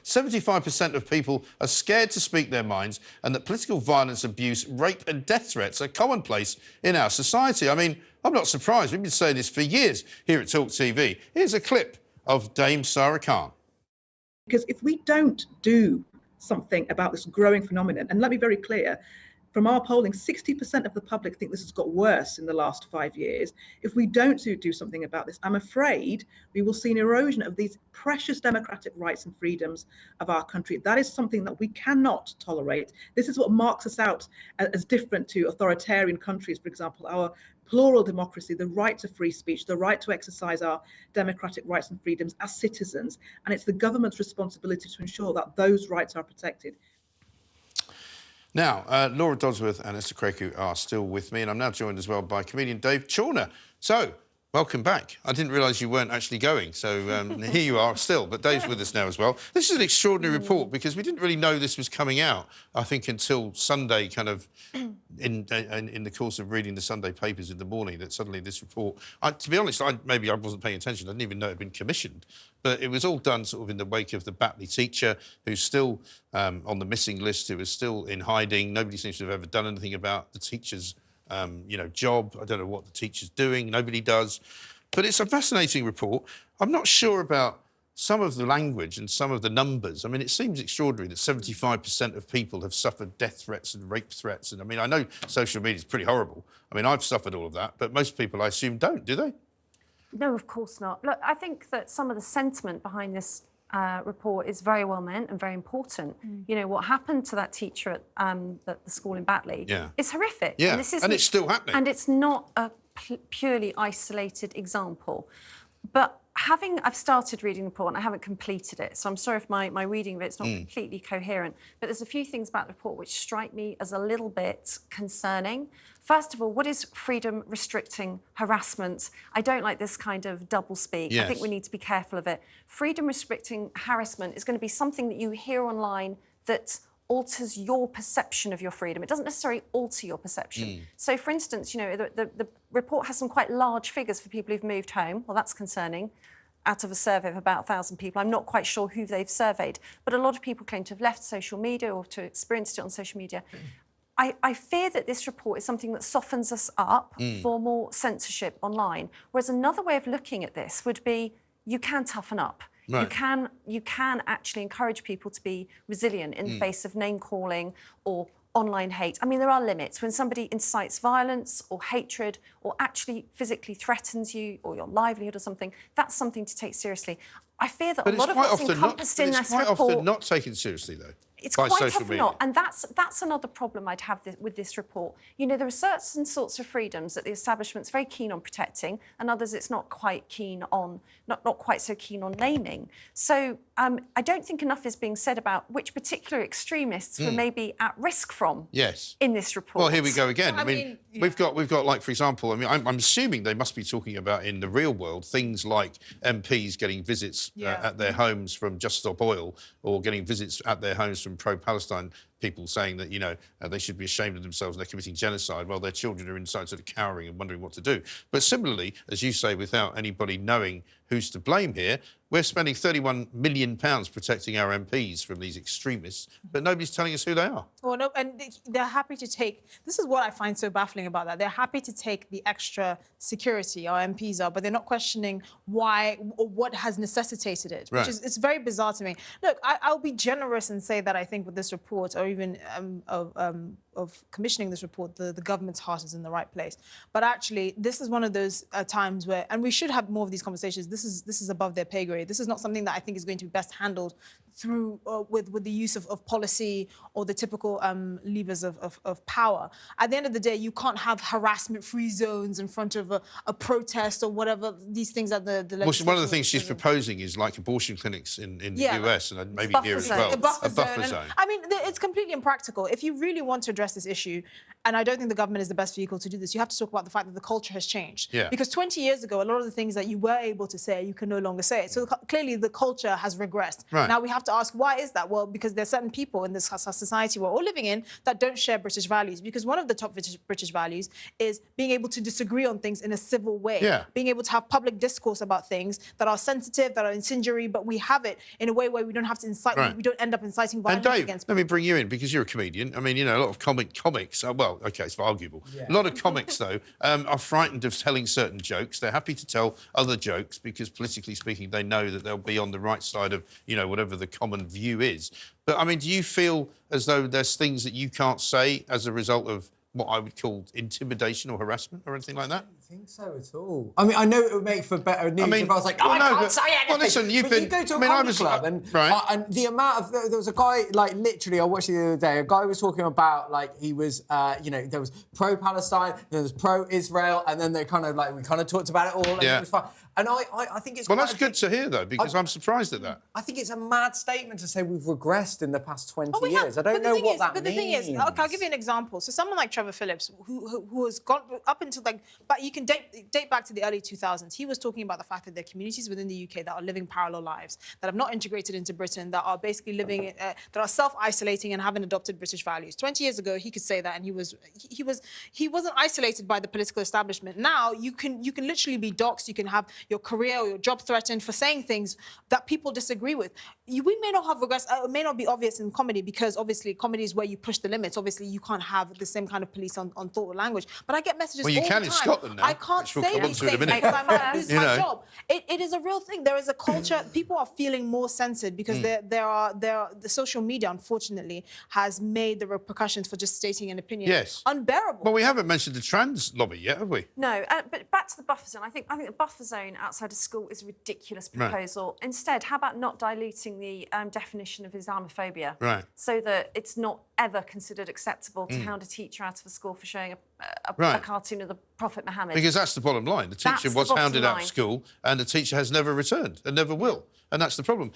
75% of people are scared to speak their minds and that political violence, abuse, rape and death threats are commonplace in our society. I mean, I'm not surprised. We've been saying this for years here at TalkTV. Here's a clip of Dame Sara Khan. Because if we don't do something about this growing phenomenon, and let me be very clear, from our polling, 60% of the public think this has got worse in the last 5 years. If we don't do something about this, I'm afraid we will see an erosion of these precious democratic rights and freedoms of our country. That is something that we cannot tolerate. This is what marks us out as different to authoritarian countries, for example, our plural democracy, the right to free speech, the right to exercise our democratic rights and freedoms as citizens. And it's the government's responsibility to ensure that those rights are protected. Now, Laura Dodsworth and Esther Kreku are still with me, and I'm now joined as well by comedian Dave Chawner. So, welcome back. I didn't realise you weren't actually going, so here you are still, but Dave's with us now as well. This is an extraordinary report because we didn't really know this was coming out, I think, until Sunday, kind of in the course of reading the Sunday papers in the morning, that suddenly this report... to be honest, maybe I wasn't paying attention. I didn't even know it had been commissioned. But it was all done sort of in the wake of the Batley teacher who's still on the missing list, who is still in hiding. Nobody seems to have ever done anything about the teacher's job. I don't know what the teacher's doing. Nobody does. But it's a fascinating report. I'm not sure about some of the language and some of the numbers. I mean, it seems extraordinary that 75% of people have suffered death threats and rape threats. And I mean, I know social media is pretty horrible. I mean, I've suffered all of that, but most people, I assume, don't, do they? No, of course not. Look, I think that some of the sentiment behind this report is very well meant and very important. You know, what happened to that teacher at the school in Batley is horrific. Yeah, and it's still happening. And it's not a purely isolated example. But I've started reading the report and I haven't completed it, so I'm sorry if my reading of it's not completely coherent, but there's a few things about the report which strike me as a little bit concerning. First of all, what is freedom restricting harassment? I don't like this kind of double speak. Yes. I think we need to be careful of it. Freedom restricting harassment is going to be something that you hear online that alters your perception of your freedom. It doesn't necessarily alter your perception. So, for instance, you know, the report has some quite large figures for people who've moved home. Well, that's concerning. Out of a survey of about 1,000 people, I'm not quite sure who they've surveyed, but a lot of people claim to have left social media or to have experienced it on social media. I fear that this report is something that softens us up for more censorship online, whereas another way of looking at this would be you can toughen up. Right. You can actually encourage people to be resilient in the face of name-calling or online hate. I mean, there are limits. When somebody incites violence or hatred or actually physically threatens you or your livelihood or something, that's something to take seriously. I fear that a lot of what's encompassed in this report... It's quite often not taken seriously, though. It's quite often not, and that's another problem I'd have with this report. You know, there are certain sorts of freedoms that the establishment's very keen on protecting, and others it's not quite keen on, not quite so keen on naming. So I don't think enough is being said about which particular extremists we're maybe at risk from. Yes. In this report. Well, here we go again. I mean, we've got like, for example, I mean, I'm assuming they must be talking about in the real world things like MPs getting visits at their homes from Just Stop Oil, or getting visits at their homes from pro-Palestine people saying that, you know, they should be ashamed of themselves and they're committing genocide while their children are inside sort of cowering and wondering what to do. But similarly, as you say, without anybody knowing who's to blame here, we're spending £31 million protecting our MPs from these extremists, but nobody's telling us who they are. Well, no, and they're happy to take... This is what I find so baffling about that. They're happy to take the extra security our MPs are, but they're not questioning why or what has necessitated it, which is it's very bizarre to me. Look, I'll be generous and say that I think with this report, or even of commissioning this report, the government's heart is in the right place. But actually, this is one of those times where, and we should have more of these conversations, this is above their pay grade. This is not something that I think is going to be best handled through with the use of policy or the typical levers of power. At the end of the day, you can't have harassment-free zones in front of a protest or whatever, these things that the legislation... Well, one of the things she's proposing is like abortion clinics in the US and maybe here as well. A buffer zone. I mean, it's completely impractical. If you really want to address this issue, and I don't think the government is the best vehicle to do this, you have to talk about the fact that the culture has changed. Yeah. Because 20 years ago, a lot of the things that you were able to say, you can no longer say it. So clearly the culture has regressed. Right. Now we have to ask, why is that? Well, because there's certain people in this society we're all living in that don't share British values. Because one of the top British values is being able to disagree on things in a civil way. Yeah. Being able to have public discourse about things that are sensitive, that are incendiary, but we have it in a way where we don't have to incite, Right. we don't end up inciting And violence Dave, against let me bring you in because you're a comedian. I mean, you know, a lot of comics. Well, okay, it's arguable. A lot of comics, though, are frightened of telling certain jokes. They're happy to tell other jokes because, politically speaking, they know that they'll be on the right side of, you know, whatever the common view is. But I mean, do you feel as though there's things that you can't say as a result of what I would call intimidation or harassment or anything like that? I don't think so at all. I mean, I know it would make for better news if I was like, I can't say anything. Well, listen, You go to a comedy club and the amount of... There was a guy, like, literally, I watched it the other day, a guy was talking about, like, he was, you know, there was pro-Palestine, there was pro-Israel, and then they kind of, like, we kind of talked about it all, and it was fun. And I think it's... Well, that's good to hear, though, because I'm surprised at that. I think it's a mad statement to say we've regressed in the past 20 years. I don't know what that means. But the thing is, okay, I'll give you an example. So someone like Trevor Phillips, who has gone up until, like, but you can date back to the early 2000s. He was talking about the fact that there are communities within the UK that are living parallel lives, that have not integrated into Britain, that are basically living, that are self-isolating and haven't adopted British values. 20 years ago, he could say that, and he wasn't isolated by the political establishment. Now you can literally be doxxed. You can have your career or your job threatened for saying things that people disagree with. We may not have regressed. It may not be obvious in comedy because obviously comedy is where you push the limits. Obviously, you can't have the same kind of police on thought or language. But I get messages all the time. Well, you can in Scotland now. I can't say these things because I might lose my job. It is a real thing. There is a culture. People are feeling more censored because the social media, unfortunately, has made the repercussions for just stating an opinion unbearable. Well, we haven't mentioned the trans lobby yet, have we? No, but back to the buffer zone. I think the buffer zone outside of school is a ridiculous proposal. Right. Instead, how about not diluting the definition of Islamophobia? Right. So that it's not ever considered acceptable to hound a teacher out of a school for showing a cartoon of the Prophet Muhammad. Because that's the bottom line. The teacher was hounded out of school and the teacher has never returned and never will. And that's the problem.